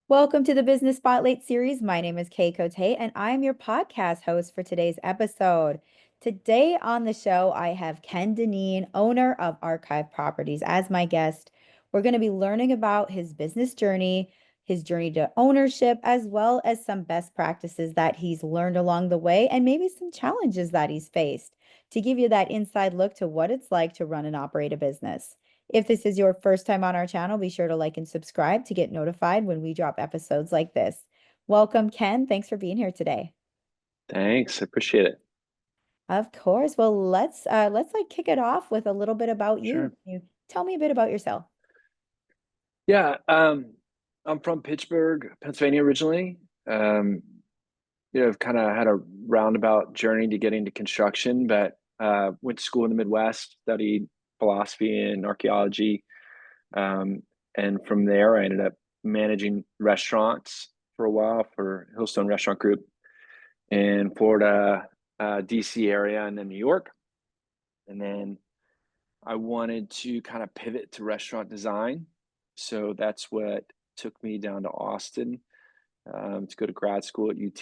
Welcome to the Business Spotlight series. My name is Kay Cote, and I'm your podcast host for today's episode. Today on the show, I have Ken Dineen, owner of Archive Properties, as my guest. We're going to be learning about his business journey, his journey to ownership, as well as some best practices that he's learned along the way, and maybe some challenges that he's faced to give you that inside look to what it's like to run and operate a business. If this is your first time on our channel, be sure to like and subscribe to get notified when we drop episodes like this. Welcome, Ken. Thanks for being here today. Thanks. I appreciate it. Of course. Well, let's like kick it off with a little bit about you. Sure. Can you tell me a bit about yourself? Yeah. I'm from Pittsburgh, Pennsylvania originally. Um, I've kind of had a roundabout journey to get into construction, but went to school in the Midwest, studied philosophy and archaeology. Um, and from there, I ended up managing restaurants for a while for Hillstone Restaurant Group in Florida, DC area, and then New York. And then I wanted to kind of pivot to restaurant design. So that's what took me down to Austin to go to grad school at UT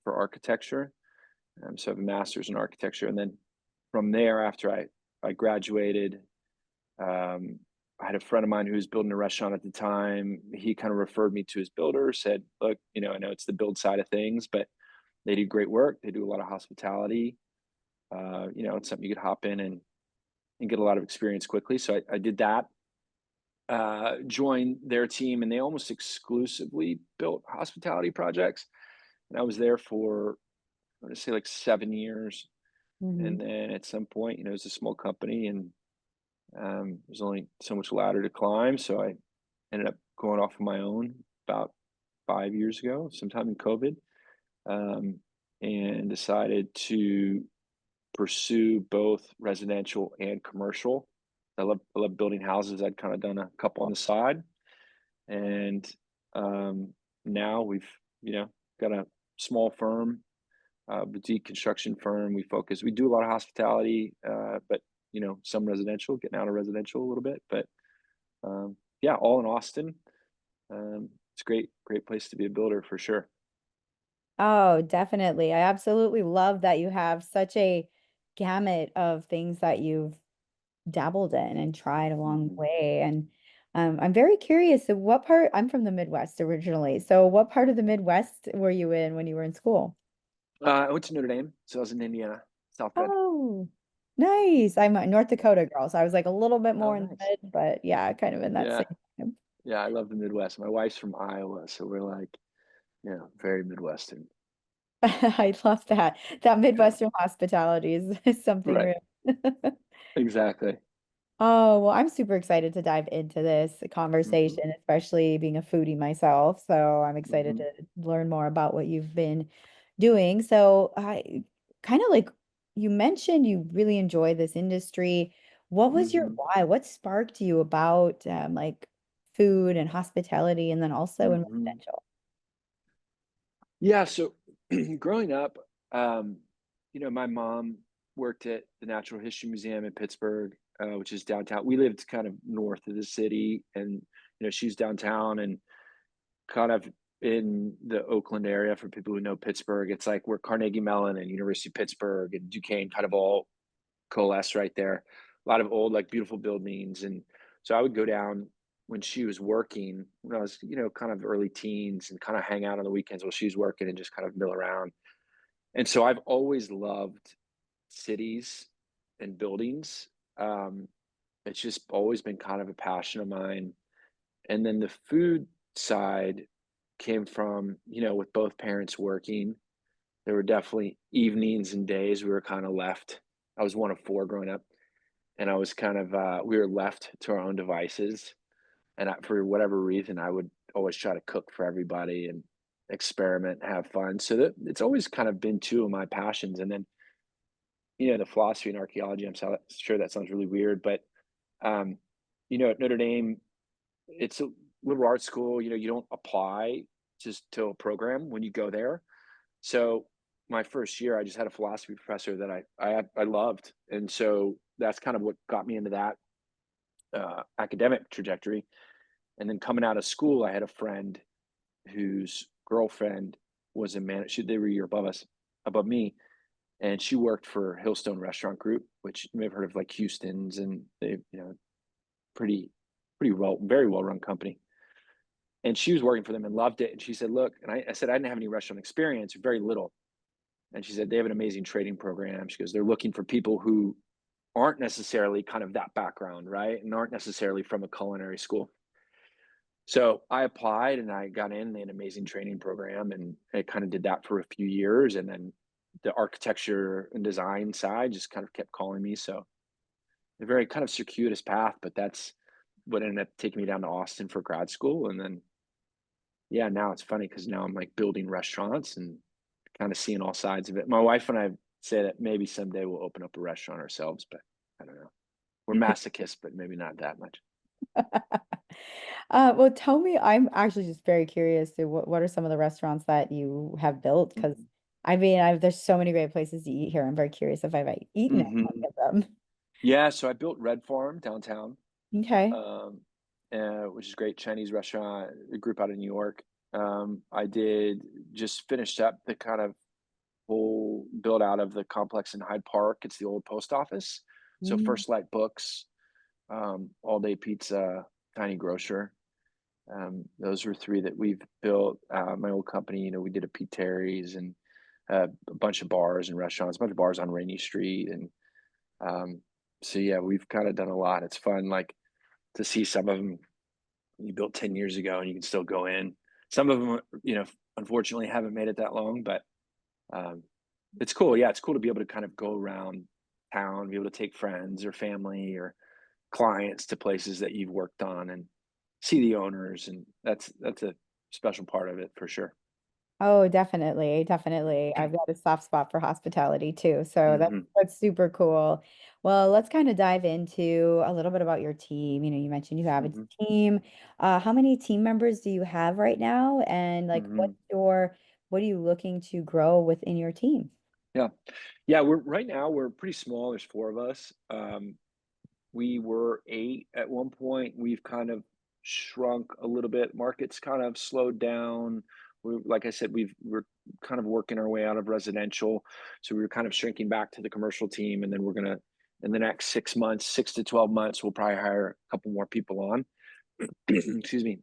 for architecture. So I have a master's in architecture. And then from there, after I graduated, um, I had a friend of mine who was building a restaurant at the time. He kind of referred me to his builder, said, look, I know it's the build side of things, but they do great work. They do a lot of hospitality. It's something you could hop in and get a lot of experience quickly. So I did that, joined their team, and they almost exclusively built hospitality projects. And I was there for, I want to say like 7 years. Hmm. And then at some point, it was a small company and there's only so much ladder to climb. So I ended up going off on my own about 5 years ago, sometime in COVID, um, and decided to pursue both residential and commercial. I love building houses. I'd kind of done a couple on the side, and um, now we've got a small firm, boutique construction firm. We do a lot of hospitality, but some residential, getting out of residential a little bit. But yeah, all in Austin. It's a great place to be a builder for sure. Oh, definitely. I absolutely love that you have such a gamut of things that you've dabbled in and tried along the Mhm. way. And I'm very curious. So, what part? I'm from the Midwest originally. So, what part of the Midwest were you in when you were in school? I went to Notre Dame, so I was in Indiana, South Bend. Oh, nice. I'm a North Yeah. Dakota girl, so I was like a little bit Oh, more in the nice. mid, but yeah, kind of in that Yeah. same time. Yeah, I love the Midwest. My wife's from Iowa, so we're like, very Midwestern. I love that. That Yeah. Midwestern hospitality is something Right. real. Exactly. Oh, well, I'm super excited to dive into this Hmm. conversation, especially being a foodie myself. So I'm excited Hmm. to learn more about what you've been doing. So I kind of like you mentioned you really enjoy this industry. What was your Hmm. why? What sparked you about like food and hospitality and then also in Hmm. residential? Yeah. So growing up, um, my mom worked at the Natural History Museum in Pittsburgh, which is downtown. We lived kind of north of the city, and she's downtown and kind of in the Oakland area. For people who know Pittsburgh, it's like where Carnegie Mellon and University of Pittsburgh and Duquesne kind of all coalesce right there. A lot of old, like beautiful buildings. And so I would go down when she was working, when I was, kind of early teens, and kind of hang out on the weekends while she was working and just kind of mill around. And so I've always loved cities and buildings. Um, it's just always been kind of a passion of mine. And then the food side came from, with both parents working, there were definitely evenings and days we were kind of left. I was one of four growing up, and I was kind of we were left to our own devices. And for whatever reason, I would always try to cook for everybody and experiment, have fun. So it's always kind of been two of my passions. And then the philosophy and archaeology. Sure that sounds really weird, but um, at Notre Dame, it's a liberal arts school. You don't apply just to a program when you go there. So my first year, I just had a philosophy professor that I loved, and so that's kind of what got me into that academic trajectory. And then coming out of school, I had a friend whose girlfriend was a manager. They were a year above me, and she worked for Hillstone Restaurant Group, which you may have heard of, like Houston's, and they, pretty, pretty well, very well run company. And she was working for them and loved it. And she said, "Look," and I said, "I didn't have any restaurant experience, very little." And she said, "They have an amazing training program." She goes, "They're looking for people who aren't necessarily kind of that background, right? And aren't necessarily from a culinary school." So I applied and I got in. They had an amazing training program, and I kind of did that for a few years. And then the architecture and design side just kind of kept calling me. So a very kind of circuitous path, but that's what ended up taking me down to Austin for grad school. And then, yeah, now it's funny because now I'm like building restaurants and kind of seeing all sides of it. My wife and I say that maybe someday we'll open up a restaurant ourselves, but I don't know. We're masochists, but maybe not that much. Well, tell me, I'm actually just very curious to what are some of the restaurants that you have built? Because Mhm. I mean, there's so many great places to eat here. I'm very curious if I've eaten at Mhm. any of them. Yeah, so I built Red Farm downtown, Okay. um, which is a great Chinese restaurant, a group out of New York. I did just finished up the kind of whole build out of the complex in Hyde Park. It's the old post office. So Mm. First Light Books, All Day Pizza, Tiny Grocer. Those were three that we've built. My old company, we did a Pete Terry's and a bunch of bars and restaurants, a bunch of bars on Rainy Street, and um, so yeah, we've kind of done a lot. It's fun, like to see some of them you built 10 years ago, and you can still go in. Some of them, unfortunately, haven't made it that long, but um, it's cool. Yeah, it's cool to be able to kind of go around town, be able to take friends or family or clients to places that you've worked on and see the owners, and that's a special part of it for sure. Oh, definitely, definitely. I've got a soft spot for hospitality too, so that's Hmm. that's super cool. Well, let's kind of dive into a little bit about your team. You mentioned you have a Hmm. team. How many team members do you have right now? And like, Hmm. what are you looking to grow within your team? Yeah, yeah. We're pretty small. There's four of us. We were eight at one point. We've kind of shrunk a little bit. Market's kind of slowed down. Like I said, we're kind of working our way out of residential, so we were kind of shrinking back to the commercial team, and then we're gonna in the next 6 months, 6 to 12 months, we'll probably hire a couple more people on. Excuse me.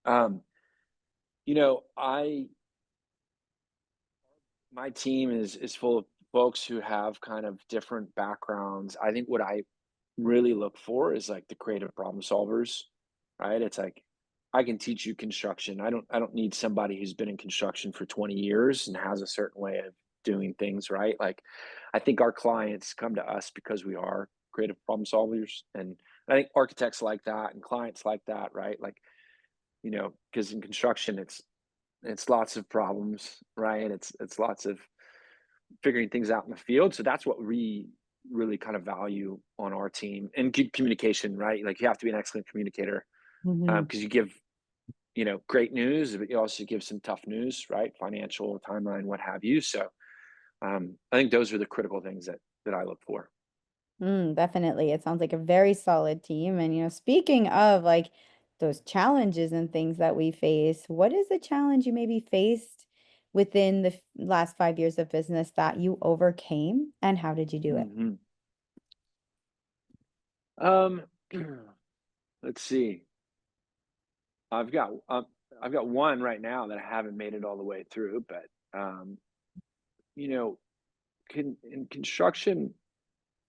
Um, I my team is full of folks who have kind of different backgrounds. I think what I really look for is like the creative problem solvers, right? It's like I can teach you construction. I don't need somebody who's been in construction for 20 years and has a certain way of doing things, right? Like I think our clients come to us because we are creative problem solvers, and I think architects like that and clients like that, right? Like, because in construction it's lots of problems, right? It's lots of figuring things out in the field. So that's what we really kind of value on our team, and communication, right? Like you have to be an excellent communicator Hmm. because you give, great news, but you also give some tough news, right? Financial timeline, what have you. So I think those are the critical things that I look for. Definitely. It sounds like a very solid team. And, speaking of like those challenges and things that we face, what is the challenge you maybe faced within the last 5 years of business that you overcame, and how did you do it? Hmm. Um, let's see. I've got um, I've got one right now that I haven't made it all the way through, but you know, in construction,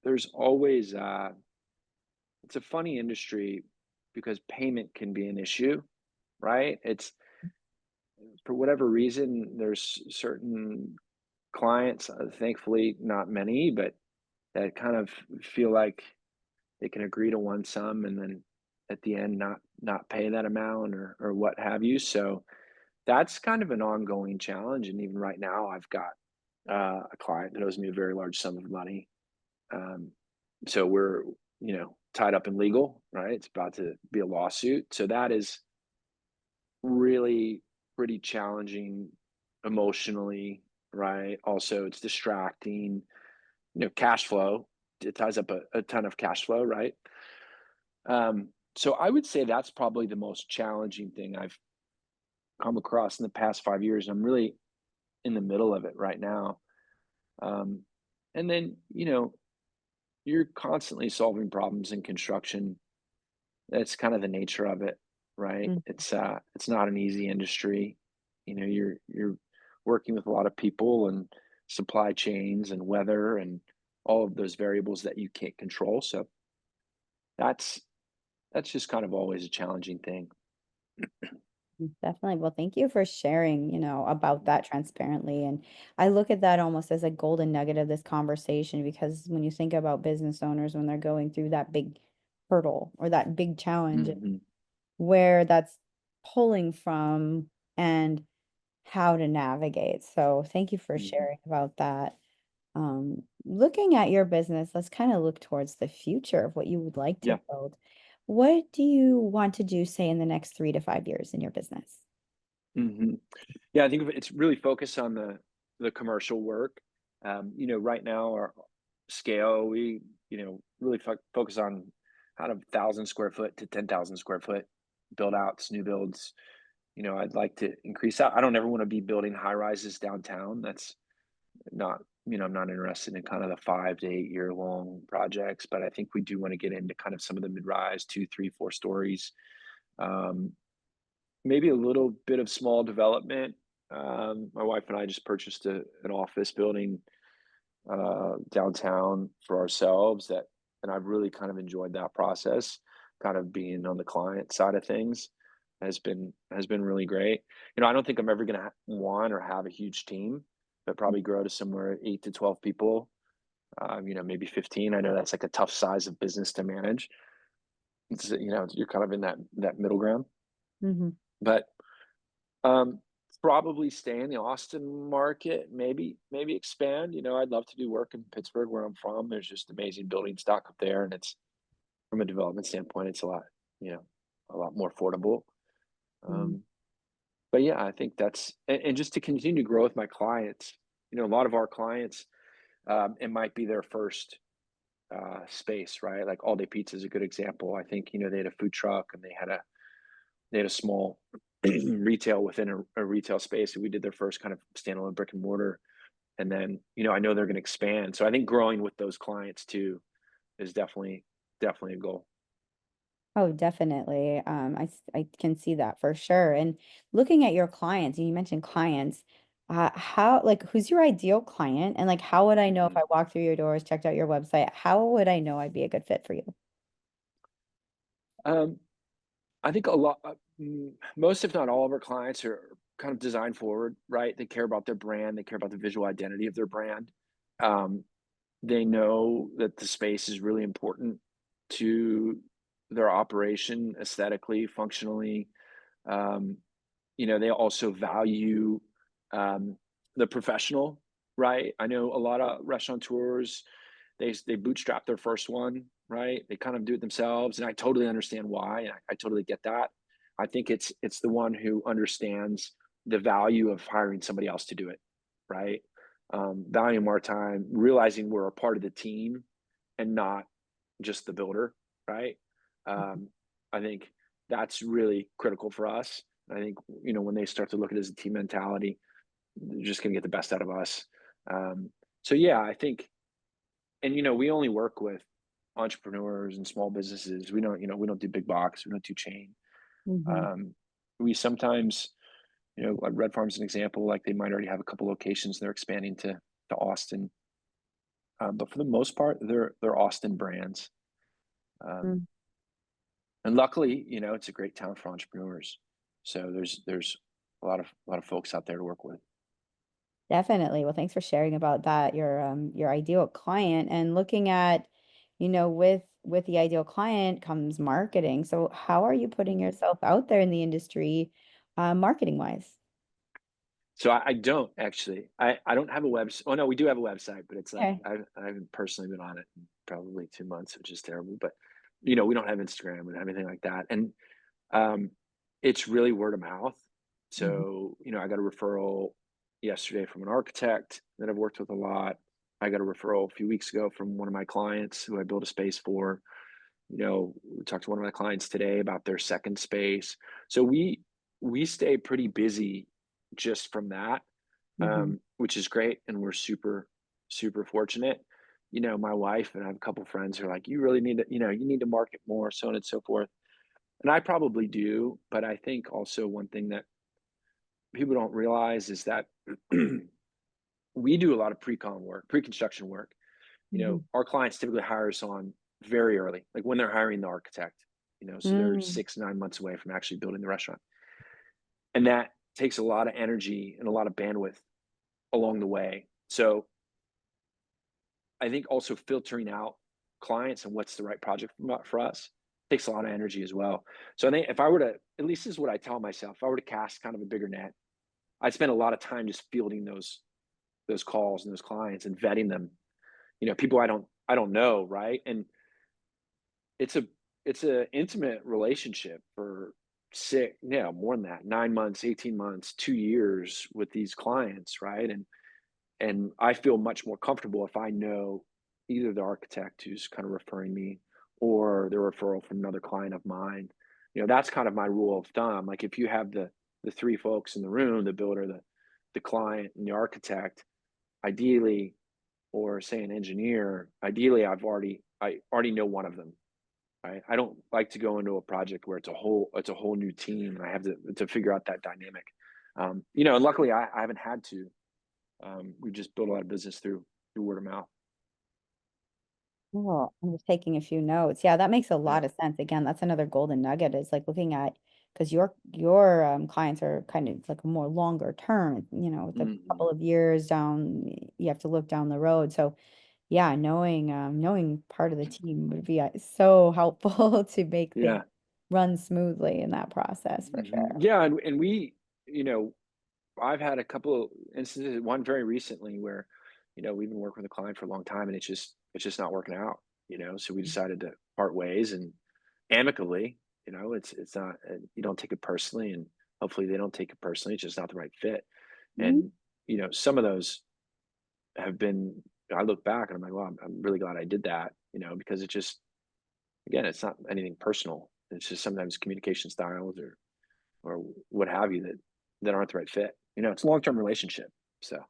there's always it's a funny industry because payment can be an issue, right? It's for whatever reason, there's certain clients, thankfully not many, but that kind of feel like they can agree to one sum and then at the end not pay that amount or what have you. So that's kind of an ongoing challenge. And even right now, I've got a client that owes me a very large sum of money. Um, so we're, tied up in legal, right? It's about to be a lawsuit. So that is really pretty challenging emotionally, right? Also, it's distracting, cash flow. It ties up a ton of cash flow, right? So I would say that's probably the most challenging thing come across in the past 5 years. I'm really in the middle of it right now. Um, and then, you're constantly solving problems in construction. That's kind of the nature of it, right? Mm. It's not an easy industry. You're working with a lot of people and supply chains and weather and all of those variables that you can't control. So that's that's just kind of always a challenging thing. Definitely. Well, thank you for sharing, about that transparently. And I look at that almost as a golden nugget of this conversation because when you think about business owners, when they're going through that big hurdle or that big challenge, Hmm. where that's pulling from and how to navigate. So thank you for Hmm. sharing about that. Looking at your business, let's kind of look towards the future of what you would like to Yeah. build. What do you want to do, say, in the next 3 to 5 years in your business? Hmm. Yeah, I think it's really focused on the commercial work. Right now our scale, we really focus on kind of 1,000 square foot to 10,000 square foot build outs, new builds. I'd like to increase that. I don't ever want to be building high rises downtown. That's not, I'm not interested in kind of the 5 to 8 year long projects, but I think we do want to get into kind of some of the mid rise, two, three, 4 stories. Um, Maybe a little bit of small development. My wife and I just purchased an office building downtown for ourselves and I've really kind of enjoyed that process. Kind of being on the client side of things has been really great. I don't think I'm ever going to want or have a huge team, but probably grow to somewhere 8 to 12 people. Maybe 15. I know that's like a tough size of business to manage. You're kind of in that middle ground, Hmm. but Um, probably stay in the Austin market, maybe expand. I'd love to do work in Pittsburgh where I'm from. There's just amazing building stock up there, and it's from a development standpoint, it's a lot more affordable. Hmm. Um, but yeah, I think and just to continue to grow with my clients. A lot of our clients, it might be their first space, right? Like All Day Pizza is a good example. I think they had a food truck and they had a small retail within a retail space. And we did their first kind of standalone brick and mortar. And then, I know they're going to expand. So I think growing with those clients too is definitely a goal. Oh, definitely. I can see that for sure. And looking at your clients, and you mentioned clients, how, like, who's your ideal client? And like, how would I know if Mhm. I walked through your doors, checked out your website, how would I know I'd be a good fit for you? Um, I think most, if not all, of our clients are kind of design forward, right? They care about their brand, they care about the visual identity of their brand. Um, they know that the space is really important to their operation aesthetically, functionally. Um, they also value um, the professional, right? I know a lot of restaurateurs, they bootstrap their first one, right? They kind of do it themselves, and I totally understand why. And I totally get that. I think it's the one who understands the value of hiring somebody else to do it, right? Valuing our time, realizing we're a part of the team and not just the builder, right? Um, I think that's really critical for us. I think when they start to look at it as a team mentality, they're just going to get the best out of us. Um, so yeah, I think, and we only work with entrepreneurs and small businesses. We don't do big box. We don't do chain. Hmm. Um, we sometimes, like Red Farm's an example. Like they might already have a couple locations. They're expanding to Austin, but for the most part, they're Austin brands. Um, and luckily, it's a great town for entrepreneurs. So there's a lot of folks out there to work with. Definitely. Well, thanks for sharing about that, your ideal client and looking at, with the ideal client comes marketing. So how are you putting Mhm. yourself out there in the industry, marketing wise? So I don't actually. I don't have a website. Oh no, we do have a website, but it's like Okay. I haven't personally been on it in probably 2 months, which is terrible. But we don't have Instagram and anything like that. And um, it's really word of mouth. Mhm. So I got a referral yesterday from an architect that I've worked with a lot. I got a referral a few weeks ago from one of my clients who I built a space for. We talked to one of my clients today about their second space. So we stay pretty busy just from that, Hmm. which is great, and we're super, super fortunate. My wife and I have a couple friends who are like, "You really need to, you need to market more, so on and so forth." And I probably do, but I think also one thing that people don't realize is that we do a lot of pre-con work, pre-construction work. Hmm. Our clients typically hire us on very early, like when they're hiring the architect, so they're Mm. 6, 9 months away from actually building the restaurant. And that takes a lot of energy and a lot of bandwidth along the way. So I think also filtering out clients and what's the right project for us takes a lot of energy as well. So I think if I were to, at least this is what I tell myself, if I were to cast kind of a bigger net, I'd spend a lot of time just fielding those calls and those clients and vetting them. People I don't know, right? And it's a it's a intimate relationship for more than that, 9 months, 18 months, 2 years with these clients, right? And I feel much more comfortable if I know either the architect who's kind of referring me or the referral from another client of mine. That's kind of my rule of thumb. Like if you have the three folks in the room, the builder, the client, and the architect, ideally, or say an engineer, ideally I already know one of them. Right? I don't like to go into a project where it's a whole new team and I have to figure out that dynamic. And luckily I haven't had to. We've just built a lot of business through word of mouth. Oh, I'm just taking a few notes. Yeah, that makes a Yeah. lot of sense. Again, that's another golden nugget is like looking at because your clients are kind of like a more longer term, with a Hmm. couple of years down, you have to look down the road. So yeah, knowing part of the team would be so helpful to make things Yeah. run smoothly in that process for sure. Yeah. And we, you know, I've had a couple of instances, one very recently where, we've been working with a client for a long time and it's just not working out, so we decided to part ways and amicably, it's not, you don't take it personally and hopefully they don't take it personally. It's just not the right fit. Mhm. And, some of those have been, I look back and I'm like, well, I'm really glad I did that, because it just, again, it's not anything personal. It's just sometimes communication styles or what have you that aren't the right fit. It's a long-term relationship. So,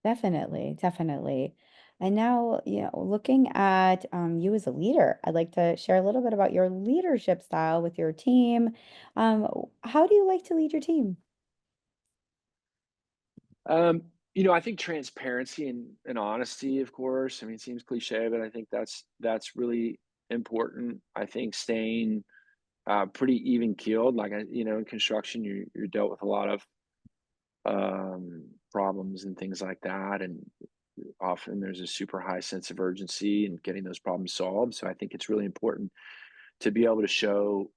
Definitely, definitely. And now, looking at you as a leader, I'd like to share a little bit about your leadership style with your team. How do you like to lead your team? I think transparency and honesty, of course. I mean, it seems cliche, but I think that's really important. I think staying pretty even keeled, like in construction, you're dealt with a lot of problems and things like that, and often there's a super high sense of urgency in getting those problems solved. So I think it's really important to be able to show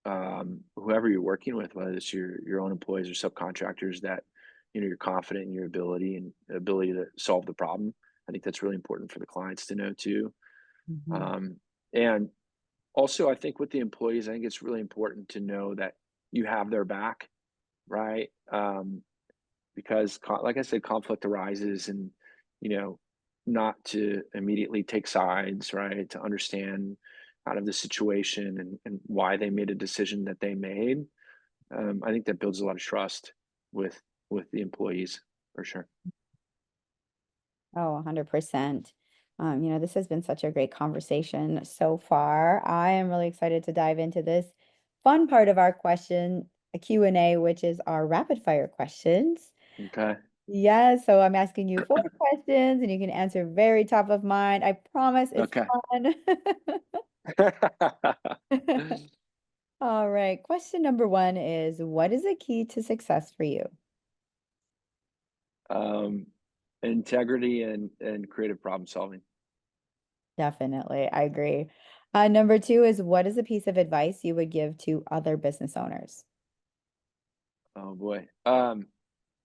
whoever you're working with, whether it's your own employees or subcontractors, that you're confident in your ability and ability to solve the problem. I think that's really important for the clients to know too. Mhm. Um, and also, I think with the employees, I think it's really important to know that you have their back, right? Because, like I said, conflict arises, and you know, not to immediately take sides, right? To understand kind of the situation and why they made a decision that they made. I think that builds a lot of trust with with the employees for sure. Oh, 100%. This has been such a great conversation so far. I am really excited to dive into this fun part of our a Q&A, which is our rapid fire questions. Okay. Yes, so I'm asking you four questions and you can answer very top of mind. I promise it's Okay. fun. All right. Question number one is, what is the key to success for you? um, integrity and creative problem solving. Definitely. I agree. Number two is, what is a piece of advice you would give to other business owners? Oh boy.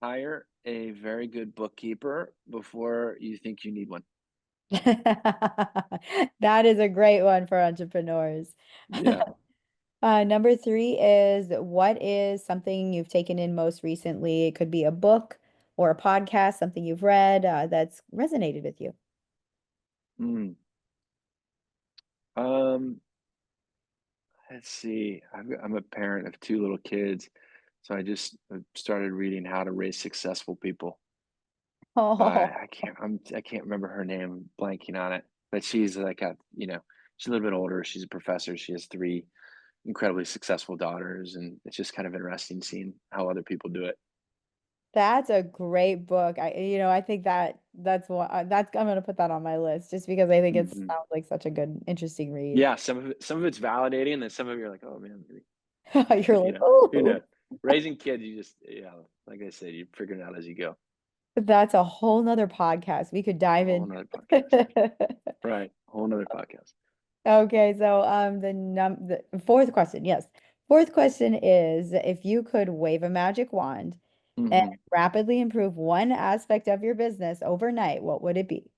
Hire a very good bookkeeper before you think you need one. That is a great one for entrepreneurs. Yeah. Number three is, what is something you've taken in most recently? It could be a book or a podcast, something you've read that's resonated with you. Mm. Um, let's see. I'm a parent of two little kids. So I just started reading How to Raise Successful People by Oh, I can't remember her name, blanking on it, but she's like she's a little bit older. She's a professor. She has three incredibly successful daughters, and it's just kind of interesting seeing how other people do it. that's a great book. I think that's what that's I'm gonna put that on my list just because I think it Hmm. sounds like such a good, interesting read. Yeah, some of it's validating, and then some of you're like, oh man, maybe, You're you like, know, who oh, knows? Raising kids, you just like I said, you figure it out as you go. that's a whole nother podcast. We could A dive whole in. nother podcast, right? A whole nother podcast. Okay, so the fourth question, yes. Fourth question is if you could wave a magic wand and Hmm. rapidly improve one aspect of your business overnight, what would it be?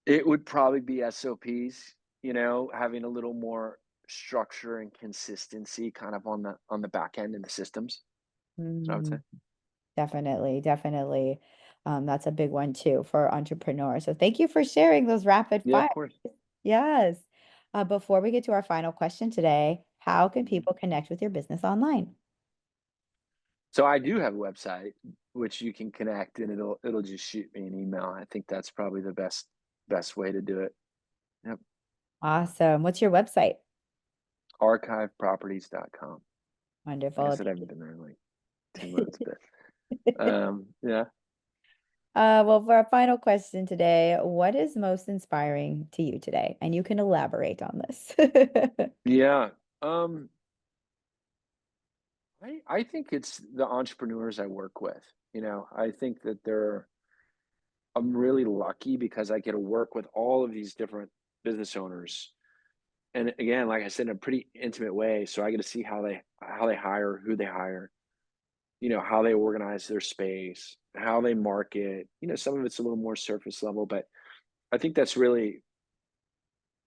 It would probably be SOPs, having a little more structure and consistency kind of on the back end in the systems. So I would say. Mm, definitely, definitely. That's a big one too for entrepreneurs. So thank you for sharing those rapid Yeah, fire. of course. Yes. Before we get to our final question today, how can Mhm. people connect with your business online? So I do have a website which you can connect and it'll just shoot me an email. I think that's probably the best way to do it. Yep. Awesome. What's your website? Archiveproperties.com. Like I Wonderful. said, I haven't been there in like 2 months, but yeah. Well, for our final question today, what is most inspiring to you today? And you can elaborate on this. Yeah. Um I think it's the entrepreneurs I work with. I think that I'm really lucky because I get to work with all of these different business owners. And again, like I said, in a pretty intimate way. So I get to see how they hire, who they hire, how they organize their space, how they market. Some of it's a little more surface level, but I think that's really,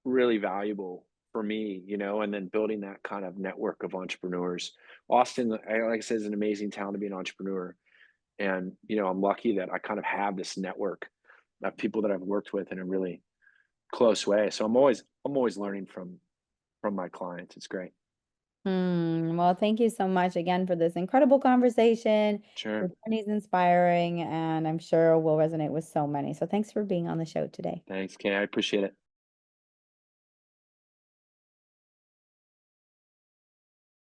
really valuable for me, and then building that kind of network of entrepreneurs. Austin, like I said, is an amazing town to be an entrepreneur. And, I'm lucky that I kind of have this network of people that I've worked with in a really close way. So I'm always learning from my clients. It's great. Well, thank you so much again for this incredible conversation. Your Sure. journey is inspiring, and I'm sure will resonate with so many. So thanks for being on the show today. Thanks, Kay. I appreciate it.